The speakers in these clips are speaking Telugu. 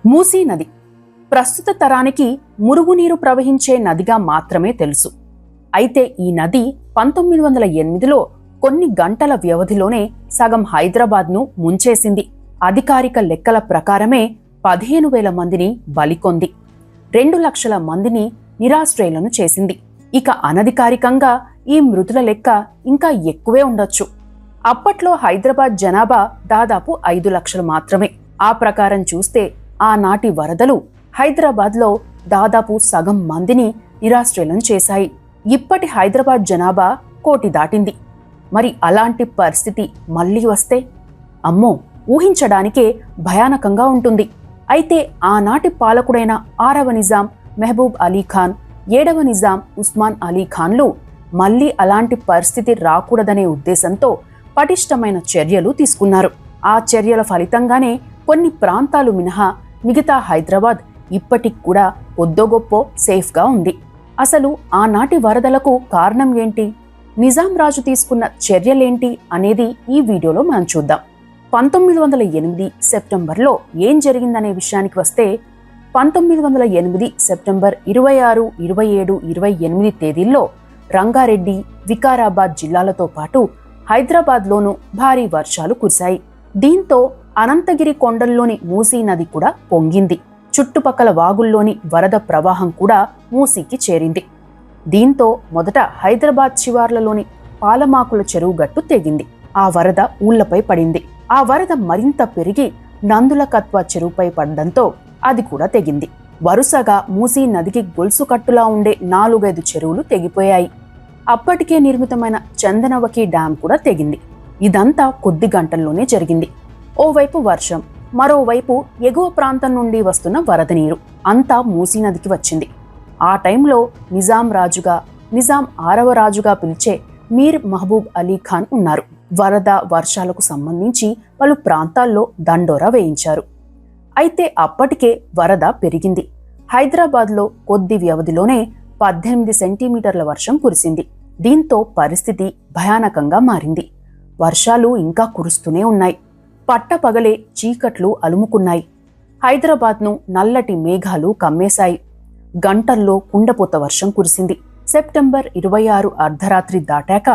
మూసీ నది ప్రస్తుత తరానికి మురుగునీరు ప్రవహించే నదిగా మాత్రమే తెలుసు. అయితే ఈ నది 1908లో కొన్ని గంటల వ్యవధిలోనే సగం హైదరాబాద్ను ముంచేసింది. అధికారిక లెక్కల ప్రకారమే 15,000 మందిని బలికొంది, 2 లక్షల మందిని నిరాశ్రయులను చేసింది. ఇక అనధికారికంగా ఈ మృతుల లెక్క ఇంకా ఎక్కువే ఉండొచ్చు. అప్పట్లో హైదరాబాద్ జనాభా దాదాపు 5 లక్షలు మాత్రమే. ఆ ప్రకారం చూస్తే ఆనాటి వరదలు హైదరాబాద్లో దాదాపు సగం మందిని నిరాశ్రయులను చేశాయి. ఇప్పటి హైదరాబాద్ జనాభా 1 కోటి దాటింది. మరి అలాంటి పరిస్థితి మళ్లీ వస్తే అమ్మో, ఊహించడానికే భయానకంగా ఉంటుంది. అయితే ఆనాటి పాలకుడైన 6వ నిజాం మెహబూబ్ అలీ ఖాన్, 7వ నిజాం ఉస్మాన్ అలీ ఖాన్లు మళ్లీ అలాంటి పరిస్థితి రాకూడదనే ఉద్దేశంతో పటిష్టమైన చర్యలు తీసుకున్నారు. ఆ చర్యల ఫలితంగానే కొన్ని ప్రాంతాలు మినహా మిగతా హైదరాబాద్ ఇప్పటికి కూడా కొద్దిగొప్పో సేఫ్గా ఉంది. అసలు ఆనాటి వరదలకు కారణం ఏంటి, నిజాం రాజు తీసుకున్న చర్యలేంటి అనేది ఈ వీడియోలో మనం చూద్దాం. 1908 సెప్టెంబర్లో ఏం జరిగిందనే విషయానికి వస్తే 1908 సెప్టెంబర్ 26, 27, 28 తేదీల్లో రంగారెడ్డి, వికారాబాద్ జిల్లాలతో పాటు హైదరాబాద్లోనూ భారీ వర్షాలు కురిశాయి. దీంతో అనంతగిరి కొండల్లోని మూసీ నది కూడా పొంగింది. చుట్టుపక్కల వాగుల్లోని వరద ప్రవాహం కూడా మూసీకి చేరింది. దీంతో మొదట హైదరాబాద్ శివార్లలోని పాలమాకుల చెరువు గట్టు తెగింది. ఆ వరద ఊళ్లపై పడింది. ఆ వరద మరింత పెరిగి నందులకత్వ చెరువుపై పడడంతో అది కూడా తెగింది. వరుసగా మూసీ నదికి గొలుసు కట్టులా ఉండే 4-5 చెరువులు తెగిపోయాయి. అప్పటికే నిర్మితమైన చందనవకి డ్యాం కూడా తెగింది. ఇదంతా కొద్ది గంటల్లోనే జరిగింది. ఓవైపు వర్షం, మరోవైపు ఎగువ ప్రాంతం నుండి వస్తున్న వరద నీరు అంతా మూసీ నదికి వచ్చింది. ఆ టైంలో నిజాం రాజుగా, నిజాం 6వ రాజుగా పిలిచే మీర్ మహబూబ్ అలీ ఖాన్ ఉన్నారు. వరద వర్షాలకు సంబంధించి పలు ప్రాంతాల్లో దండోరా వేయించారు. అయితే అప్పటికే వరద పెరిగింది. హైదరాబాద్లో కొద్ది వ్యవధిలోనే 18 సెంటీమీటర్ల వర్షం కురిసింది. దీంతో పరిస్థితి భయానకంగా మారింది. వర్షాలు ఇంకా కురుస్తూనే ఉన్నాయి. పట్టపగలే చీకట్లు అలుముకున్నాయి. హైదరాబాద్ను నల్లటి మేఘాలు కమ్మేశాయి. గంటల్లో కుండపోత వర్షం కురిసింది. సెప్టెంబర్ 26 అర్ధరాత్రి దాటాక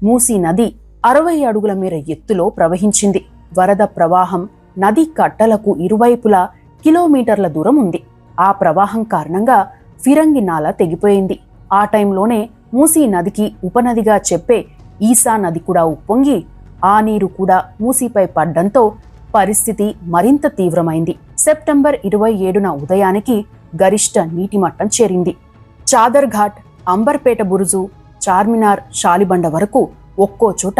మూసీ నది 60 అడుగుల మేర ఎత్తులో ప్రవహించింది. వరద ప్రవాహం నది కట్టలకు ఇరువైపులా కిలోమీటర్ల దూరం ఉంది. ఆ ప్రవాహం కారణంగా ఫిరంగి నాల తెగిపోయింది. ఆ టైంలోనే మూసీ నదికి ఉపనదిగా చెప్పే ఈసా నది కూడా ఉప్పొంగి ఆ నీరు కూడా మూసీపై పడ్డంతో పరిస్థితి మరింత తీవ్రమైంది. సెప్టెంబర్ 27న ఉదయానికి గరిష్ట నీటి మట్టం చేరింది. చాదర్ఘాట్, అంబర్పేట బురుజు, చార్మినార్, షాలిబండ వరకు ఒక్కో చోట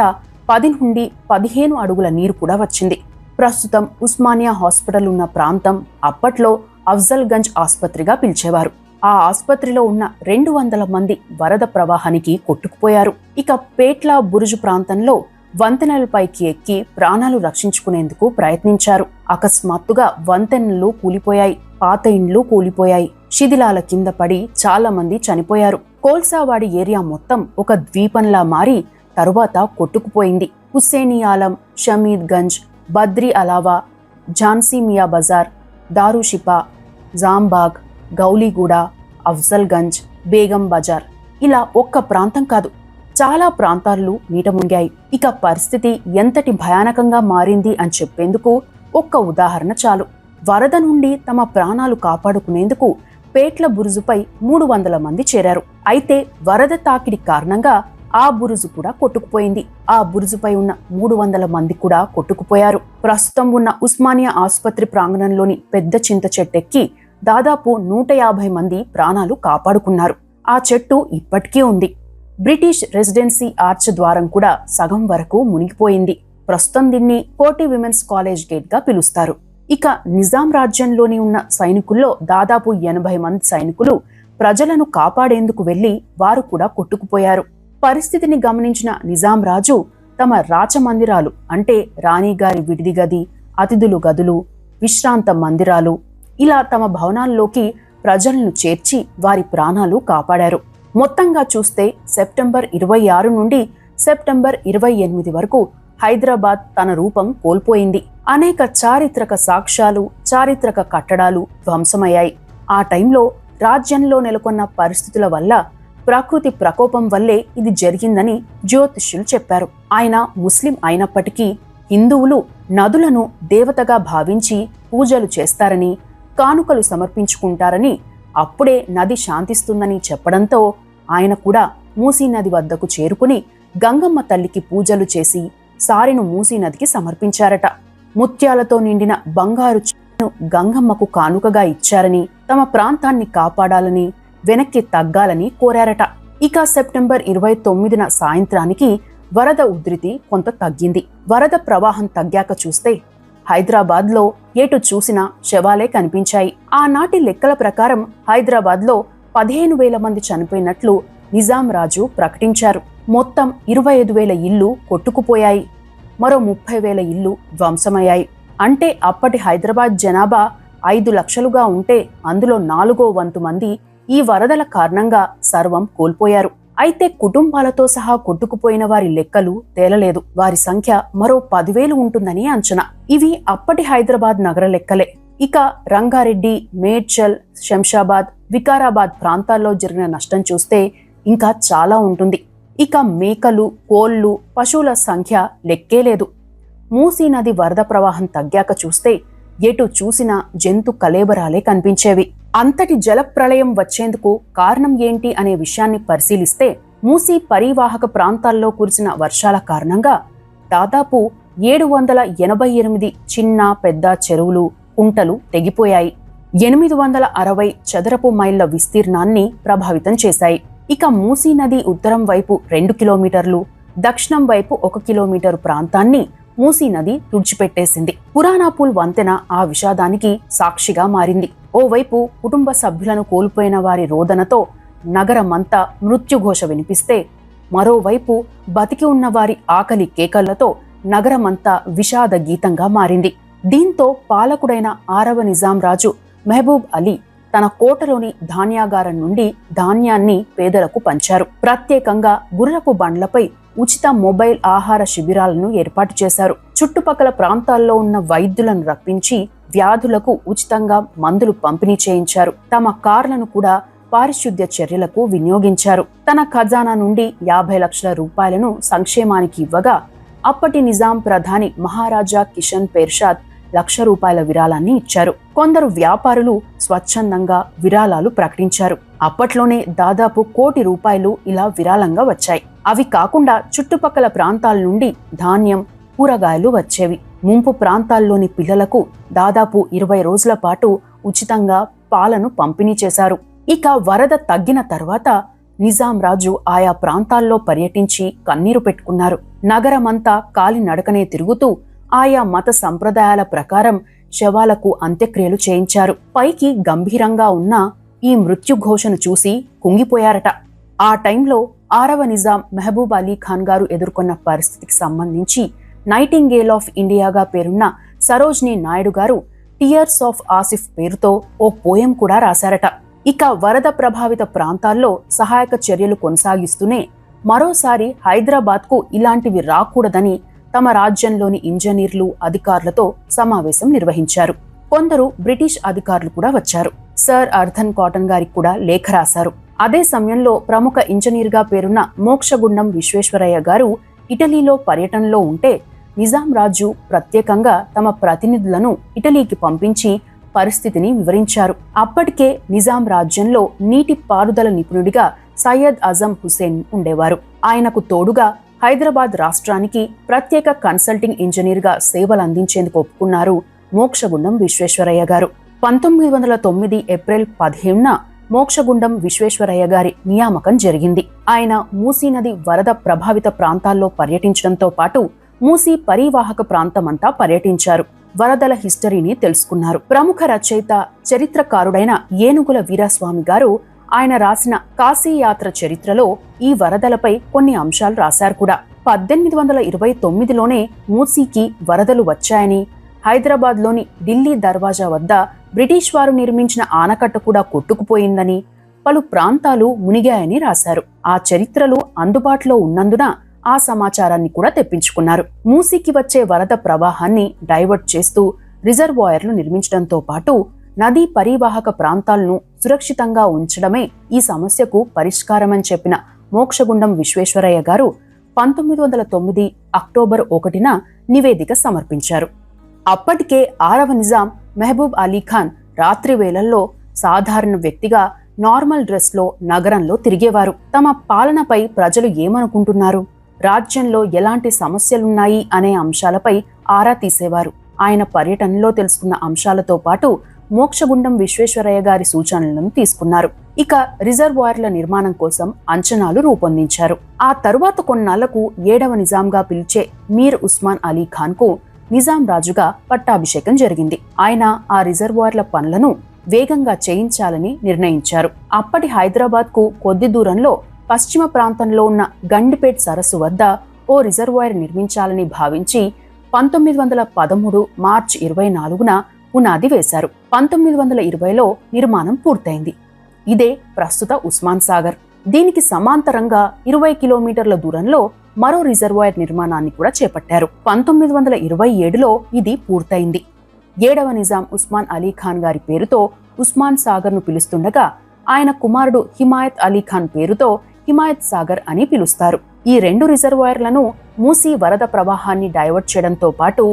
10 నుండి 15 అడుగుల నీరు కూడా వచ్చింది. ప్రస్తుతం ఉస్మానియా హాస్పిటల్ ఉన్న ప్రాంతం అప్పట్లో అఫ్జల్ గంజ్ ఆసుపత్రిగా పిలిచేవారు. ఆ ఆసుపత్రిలో ఉన్న 200 మంది వరద ప్రవాహానికి కొట్టుకుపోయారు. ఇక పేట్ల బురుజు ప్రాంతంలో వంతెనలపైకి ఎక్కి ప్రాణాలు రక్షించుకునేందుకు ప్రయత్నించారు. అకస్మాత్తుగా వంతెనలు కూలిపోయాయి, పాత ఇండ్లు కూలిపోయాయి, శిథిలాల కింద పడి చాలా మంది చనిపోయారు. కోల్సావాడి ఏరియా మొత్తం ఒక ద్వీపంలా మారి తరువాత కొట్టుకుపోయింది. హుస్సేనియాలం, షమీద్ గంజ్, బద్రి అలావా, ఝాన్సీ మియా బజార్, దారుషిపా, జాంబాగ్, గౌలీగూడ, అఫ్జల్ గంజ్, బేగం బజార్ ఇలా ఒక్క ప్రాంతం కాదు, చాలా ప్రాంతాలు నీట మునిగాయి. ఇక పరిస్థితి ఎంతటి భయానకంగా మారింది అని చెప్పేందుకు ఒక్క ఉదాహరణ చాలు. వరద నుండి తమ ప్రాణాలు కాపాడుకునేందుకు పేట్ల బురుజుపై 300 మంది చేరారు. అయితే వరద తాకిడి కారణంగా ఆ బురుజు కూడా కొట్టుకుపోయింది. ఆ బురుజుపై ఉన్న 300 మంది కూడా కొట్టుకుపోయారు. ప్రస్తుతం ఉన్న ఉస్మానియా ఆసుపత్రి ప్రాంగణంలోని పెద్ద చింత చెట్టెక్కి దాదాపు 150 మంది ప్రాణాలు కాపాడుకున్నారు. ఆ చెట్టు ఇప్పటికీ ఉంది. బ్రిటిష్ రెసిడెన్సీ ఆర్చ్ ద్వారం కూడా సగం వరకు మునిగిపోయింది. ప్రస్తుతం దీన్ని కోటి విమెన్స్ కాలేజ్ గేట్ గా పిలుస్తారు. ఇక నిజాం రాజ్యంలోని ఉన్న సైనికుల్లో దాదాపు 80 మంది సైనికులు ప్రజలను కాపాడేందుకు వెళ్లి వారు కూడా కొట్టుకుపోయారు. పరిస్థితిని గమనించిన నిజాం రాజు తమ రాచమందిరాలు అంటే రాణిగారి విడిది గది, అతిథులు గదులు, విశ్రాంత మందిరాలు ఇలా తమ భవనాల్లోకి ప్రజలను చేర్చి వారి ప్రాణాలు కాపాడారు. మొత్తంగా చూస్తే సెప్టెంబర్ 26 నుండి సెప్టెంబర్ 28 వరకు హైదరాబాద్ తన రూపం కోల్పోయింది. అనేక చారిత్రక సాక్ష్యాలు, చారిత్రక కట్టడాలు ధ్వంసమయ్యాయి. ఆ టైంలో రాజ్యంలో నెలకొన్న పరిస్థితుల వల్ల, ప్రకృతి ప్రకోపం వల్లే ఇది జరిగిందని జ్యోతిష్యులు చెప్పారు. ఆయన ముస్లిం అయినప్పటికీ హిందువులు నదులను దేవతగా భావించి పూజలు చేస్తారని, కానుకలు సమర్పించుకుంటారని, అప్పుడే నది శాంతిస్తుందని చెప్పడంతో ఆయన కూడా మూసీ నది వద్దకు చేరుకుని గంగమ్మ తల్లికి పూజలు చేసి సారెను మూసీ నదికి సమర్పించారట. ముత్యాలతో నిండిన బంగారు చెట్టును గంగమ్మకు కానుకగా ఇచ్చారని, తమ ప్రాంతాన్ని కాపాడాలని, వెనక్కి తగ్గాలని కోరారట. ఇక సెప్టెంబర్ 29న సాయంత్రానికి వరద ఉధృతి కొంత తగ్గింది. వరద ప్రవాహం తగ్గాక చూస్తే హైదరాబాద్లో ఎటు చూసినా శవాలే కనిపించాయి. ఆనాటి లెక్కల ప్రకారం హైదరాబాద్లో 15,000 మంది చనిపోయినట్లు నిజాం రాజు ప్రకటించారు. మొత్తం 25,000 ఇళ్లు కొట్టుకుపోయాయి. మరో 30,000 ఇళ్లు ధ్వంసమయ్యాయి. అంటే అప్పటి హైదరాబాద్ జనాభా 5 లక్షలుగా ఉంటే అందులో 4వ వంతు మంది ఈ వరదల కారణంగా సర్వం కోల్పోయారు. అయితే కుటుంబాలతో సహా కొట్టుకుపోయిన వారి లెక్కలు తేలలేదు. వారి సంఖ్య మరో 10,000 ఉంటుందని అంచనా. ఇవి అప్పటి హైదరాబాద్ నగర లెక్కలే. ఇక రంగారెడ్డి, మేడ్చల్, శంషాబాద్, వికారాబాద్ ప్రాంతాల్లో జరిగిన నష్టం చూస్తే ఇంకా చాలా ఉంటుంది. ఇక మేకలు, కోళ్లు, పశువుల సంఖ్య లెక్కే లేదు. మూసీ నది వరద ప్రవాహం తగ్గాక చూస్తే ఎటు చూసినా జంతు కలేబరాలే కనిపించేవి. అంతటి జల ప్రళయం వచ్చేందుకు కారణం ఏంటి అనే విషయాన్ని పరిశీలిస్తే, మూసీ పరీవాహక ప్రాంతాల్లో కురిసిన వర్షాల కారణంగా దాదాపు 788 చిన్న పెద్ద చెరువులు, కుంటలు తెగిపోయాయి. 860 చదరపు మైళ్ల విస్తీర్ణాన్ని ప్రభావితం చేశాయి. ఇక మూసీ నది ఉత్తరం వైపు 2 కిలోమీటర్లు, దక్షిణం వైపు 1 కిలోమీటరు ప్రాంతాన్ని మూసీ నది తుడిచిపెట్టేసింది. పురాణాపూల్ వంతెన ఆ విషాదానికి సాక్షిగా మారింది. ఓవైపు కుటుంబ సభ్యులను కోల్పోయిన వారి రోదనతో నగరమంతా మృత్యుఘోష వినిపిస్తే, మరోవైపు బతికి ఉన్న వారి ఆకలి కేకలతో నగరమంతా విషాద గీతంగా మారింది. దీంతో పాలకుడైన 6వ నిజాం రాజు మెహబూబ్ అలీ తన కోటలోని ధాన్యాగారం నుండి ధాన్యాన్ని పేదలకు పంచారు. ప్రత్యేకంగా గుర్రపు బండ్లపై ఉచిత మొబైల్ ఆహార శిబిరాలను ఏర్పాటు చేశారు. చుట్టుపక్కల ప్రాంతాల్లో ఉన్న వైద్యులను రప్పించి వ్యాధులకు ఉచితంగా మందులు పంపిణీ చేయించారు. తమ కార్లను కూడా పారిశుద్ధ్య చర్యలకు వినియోగించారు. తన ఖజానా నుండి 50 లక్షల రూపాయలను సంక్షేమానికి ఇవ్వగా, అప్పటి నిజాం ప్రధాని మహారాజా కిషన్ పేర్షాద్ 1,00,000 రూపాయల విరాళాన్ని ఇచ్చారు. కొందరు వ్యాపారులు స్వచ్ఛందంగా విరాళాలు ప్రకటించారు. అప్పట్లోనే దాదాపు 1 కోటి రూపాయలు ఇలా విరాళంగా వచ్చాయి. అవి కాకుండా చుట్టుపక్కల ప్రాంతాల నుండి ధాన్యం, కూరగాయలు వచ్చేవి. ముంపు ప్రాంతాల్లోని పిల్లలకు దాదాపు 20 రోజుల పాటు ఉచితంగా పాలను పంపిణీ చేశారు. ఇక వరద తగ్గిన తర్వాత నిజాం రాజు ఆయా ప్రాంతాల్లో పర్యటించి కన్నీరు పెట్టుకున్నారు. నగరమంతా కాలినడకనే తిరుగుతూ ఆయా మత సంప్రదాయాల ప్రకారం శవాలకు అంత్యక్రియలు చేయించారు. పైకి గంభీరంగా ఉన్న ఈ మృత్యుఘోషను చూసి కుంగిపోయారట. ఆ టైంలో 6వ నిజాం మెహబూబ్ అలీ ఖాన్ గారు ఎదుర్కొన్న పరిస్థితికి సంబంధించి నైటింగేల్ ఆఫ్ ఇండియాగా పేరున్న సరోజినీ నాయుడు గారు టియర్స్ ఆఫ్ ఆసిఫ్ పేరుతో ఓ పోయం కూడా రాశారట. ఇక వరద ప్రభావిత ప్రాంతాల్లో సహాయక చర్యలు కొనసాగిస్తూనే మరోసారి హైదరాబాద్కు ఇలాంటివి రాకూడదని తమ రాజ్యంలోని ఇంజనీర్లు, అధికారులతో సమావేశం నిర్వహించారు. కొందరు బ్రిటిష్ అధికారులు కూడా వచ్చారు. సర్ అర్థన్ కాటన్ గారికి కూడా లేఖ రాశారు. అదే సమయంలో ప్రముఖ ఇంజనీర్గా పేరున్న మోక్షగుండం విశ్వేశ్వరయ్య గారు ఇటలీలో పర్యటనలో ఉంటే, నిజాం రాజు ప్రత్యేకంగా తమ ప్రతినిధులను ఇటలీకి పంపించి పరిస్థితిని వివరించారు. అప్పటికే నిజాం రాజ్యంలో నీటి పారుదల నిపుణుడిగా సయ్యద్ అజం హుసేన్ ఉండేవారు. ఆయనకు తోడుగా హైదరాబాద్ రాష్ట్రానికి ప్రత్యేక కన్సల్టింగ్ ఇంజనీర్గా సేవలందించేందుకు ఒప్పుకున్నారు మోక్షగుండం విశ్వేశ్వరయ్య గారు. 1909 ఏప్రిల్ 15న మోక్షగుండం విశ్వేశ్వరయ్య గారి నియామకం జరిగింది. ఆయన మూసీ నది వరద ప్రభావిత ప్రాంతాల్లో పర్యటించడంతో పాటు మూసీ పరీవాహక ప్రాంతమంతా పర్యటించారు. వరదల హిస్టరీని తెలుసుకున్నారు. ప్రముఖ రచయిత, చరిత్రకారుడైన ఏనుగుల వీరాస్వామి గారు ఆయన రాసిన కాశీయాత్ర చరిత్రలో ఈ వరదలపై కొన్ని అంశాలు రాశారు కూడా. 1829లోనే మూసీకి వరదలు వచ్చాయని, హైదరాబాద్లోని ఢిల్లీ దర్వాజా వద్ద బ్రిటిష్ వారు నిర్మించిన ఆనకట్ట కూడా కొట్టుకుపోయిందని, పలు ప్రాంతాలు మునిగాయని రాశారు. ఆ చరిత్రలు అందుబాటులో ఉన్నందున ఆ సమాచారాన్ని కూడా తెప్పించుకున్నారు. మూసీకి వచ్చే వరద ప్రవాహాన్ని డైవర్ట్ చేస్తూ రిజర్వాయర్లు నిర్మించడంతో పాటు నదీ పరివాహక ప్రాంతాలను సురక్షితంగా ఉంచడమే ఈ సమస్యకు పరిష్కారమని చెప్పిన మోక్షగుండం విశ్వేశ్వరయ్య గారు 1909 అక్టోబర్ 1న నివేదిక సమర్పించారు. అప్పటికే 6వ నిజాం మెహబూబ్ అలీ ఖాన్ రాత్రి వేళల్లో సాధారణ వ్యక్తిగా నార్మల్ డ్రెస్లో నగరంలో తిరిగేవారు. తమ పాలనపై ప్రజలు ఏమనుకుంటున్నారు, రాజ్యంలో ఎలాంటి సమస్యలున్నాయి అనే అంశాలపై ఆరా తీసేవారు. ఆయన పర్యటనలో తెలుసుకున్న అంశాలతో పాటు మోక్షగుండం విశ్వేశ్వరయ్య గారి సూచనలను తీసుకున్నారు. ఇక రిజర్వాయర్ల నిర్మాణం కోసం అంచనాలు రూపొందించారు. ఆ తరువాత కొన్నాళ్లకు 7వ నిజాంగా పిలిచే మీర్ ఉస్మాన్ అలీ ఖాన్ కు నిజాం రాజుగా పట్టాభిషేకం జరిగింది. ఆయన ఆ రిజర్వాయర్ల పనులను వేగంగా చేయించాలని నిర్ణయించారు. అప్పటి హైదరాబాద్ కు కొద్ది దూరంలో పశ్చిమ ప్రాంతంలో ఉన్న గండిపేట్ సరస్సు వద్ద ఓ రిజర్వాయర్ నిర్మించాలని భావించి 1913 మార్చి 24న పునాది వేశారు. 1920లో నిర్మాణం పూర్తయింది. ఇదే ప్రస్తుత ఉస్మాన్ సాగర్. దీనికి సమాంతరంగా 20 కిలోమీటర్ల దూరంలో మరో రిజర్వాయర్ నిర్మాణాన్ని కూడా చేపట్టారు. 1927లో ఇది పూర్తయింది. 7వ నిజాం ఉస్మాన్ అలీ ఖాన్ గారి పేరుతో ఉస్మాన్ సాగర్ ను పిలుస్తుండగా ఆయన కుమారుడు హిమాయత్ అలీ ఖాన్ పేరుతో హిమాయత్ సాగర్ అని పిలుస్తారు. ఈ 2 రిజర్వాయర్లను మూసీ వరద ప్రవాహాన్ని డైవర్ట్ చేయడంతో పాటు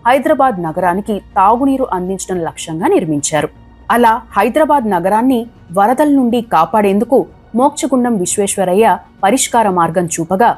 హైదరాబాద్ నగరానికి తాగునీరు అందించడం లక్ష్యంగా నిర్మించారు. అలా హైదరాబాద్ నగరాన్ని వరదల నుండి కాపాడేందుకు మోక్షగుండం విశ్వేశ్వరయ్య పరిష్కార మార్గం చూపగా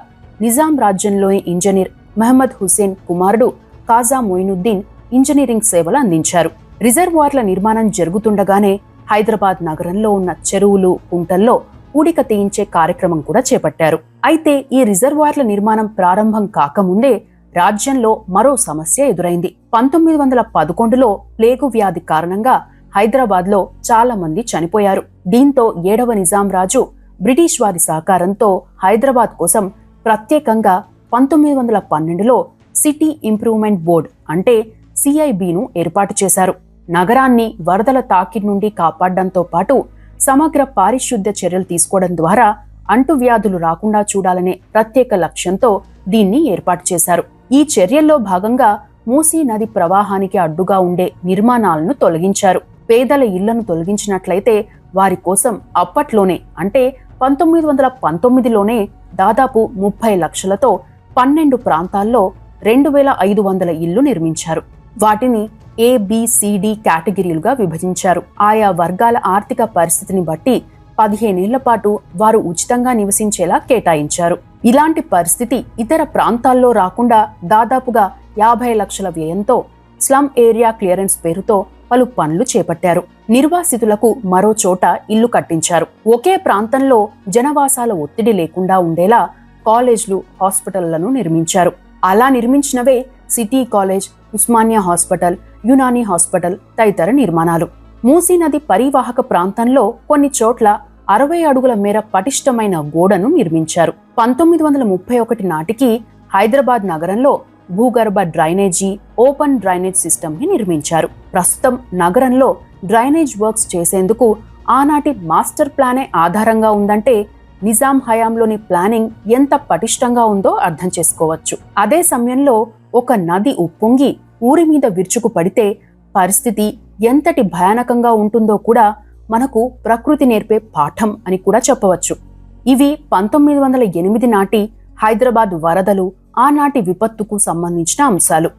నిజాం రాజ్యంలోని ఇంజనీర్ మహమ్మద్ హుసేన్ కుమారుడు కాజా మొయినుద్దీన్ ఇంజనీరింగ్ సేవలు అందించారు. రిజర్వాయర్ల నిర్మాణం జరుగుతుండగానే హైదరాబాద్ నగరంలో ఉన్న చెరువులు, కుంటల్లో పూడిక తీయించే కార్యక్రమం కూడా చేపట్టారు. అయితే ఈ రిజర్వాయర్ల నిర్మాణం ప్రారంభం కాకముందే రాజ్యంలో మరో సమస్య ఎదురైంది. 1911లో ప్లేగు వ్యాధి కారణంగా హైదరాబాద్లో చాలా మంది చనిపోయారు. దీంతో 7వ నిజాం రాజు బ్రిటిష్ వారి సహకారంతో హైదరాబాద్ కోసం ప్రత్యేకంగా 1912లో సిటీ ఇంప్రూవ్మెంట్ బోర్డ్ అంటే సిఐబిను ఏర్పాటు చేశారు. నగరాన్ని వరదల తాకిడి నుండి కాపాడడంతో పాటు సమగ్ర పారిశుద్ధ్య చర్యలు తీసుకోవడం ద్వారా అంటువ్యాధులు రాకుండా చూడాలనే ప్రత్యేక లక్ష్యంతో దీన్ని ఏర్పాటు చేశారు. ఈ చర్యల్లో భాగంగా మూసీ నది ప్రవాహానికి అడ్డుగా ఉండే నిర్మాణాలను తొలగించారు. పేదల ఇళ్లను తొలగించినట్లయితే వారి కోసం అప్పట్లోనే అంటే 1919లోనే దాదాపు 30 లక్షలతో 12 ప్రాంతాల్లో 2500 ఇళ్లు నిర్మించారు. వాటిని ABCD కేటగిరీలుగా విభజించారు. ఆయా వర్గాల ఆర్థిక పరిస్థితిని బట్టి 15 ఏళ్ల పాటు వారు ఉచితంగా నివసించేలా కేటాయించారు. ఇలాంటి పరిస్థితి ఇతర ప్రాంతాల్లో రాకుండా దాదాపుగా 50 లక్షల వ్యయంతో స్లమ్ ఏరియా క్లియరెన్స్ పేరుతో పలు పనులు చేపట్టారు. నిర్వాసితులకు మరో చోట ఇల్లు కట్టించారు. ఒకే ప్రాంతంలో జనవాసాల ఒత్తిడి లేకుండా ఉండేలా కాలేజ్లు, హాస్పిటళ్లను నిర్మించారు. అలా నిర్మించినవే city college, Osmania hospital, Unani hospital తదితర నిర్మాణాలు. మూసీ నది పరివాహక ప్రాంతంలో కొన్ని చోట్ల 60 అడుగుల మేర పటిష్టమైన గోడను నిర్మించారు. 1931 నాటికి హైదరాబాద్ నగరంలో భూగర్భ డ్రైనేజీ, ఓపెన్ డ్రైనేజ్ సిస్టమ్ ని నిర్మించారు. ప్రస్తుతం నగరంలో డ్రైనేజ్ వర్క్స్ చేసేందుకు ఆనాటి మాస్టర్ ప్లానే ఆధారంగా ఉందంటే నిజాం హయాంలోని ప్లానింగ్ ఎంత పటిష్టంగా ఉందో అర్థం చేసుకోవచ్చు. అదే సమయంలో ఒక నది ఉప్పొంగి ఊరి మీద విరుచుకు పడితే పరిస్థితి ఎంతటి భయానకంగా ఉంటుందో కూడా మనకు ప్రకృతి నేర్పే పాఠం అని కూడా చెప్పవచ్చు. ఇవి 1908 నాటి హైదరాబాద్ వరదలు, ఆనాటి విపత్తుకు సంబంధించిన అంశాలు.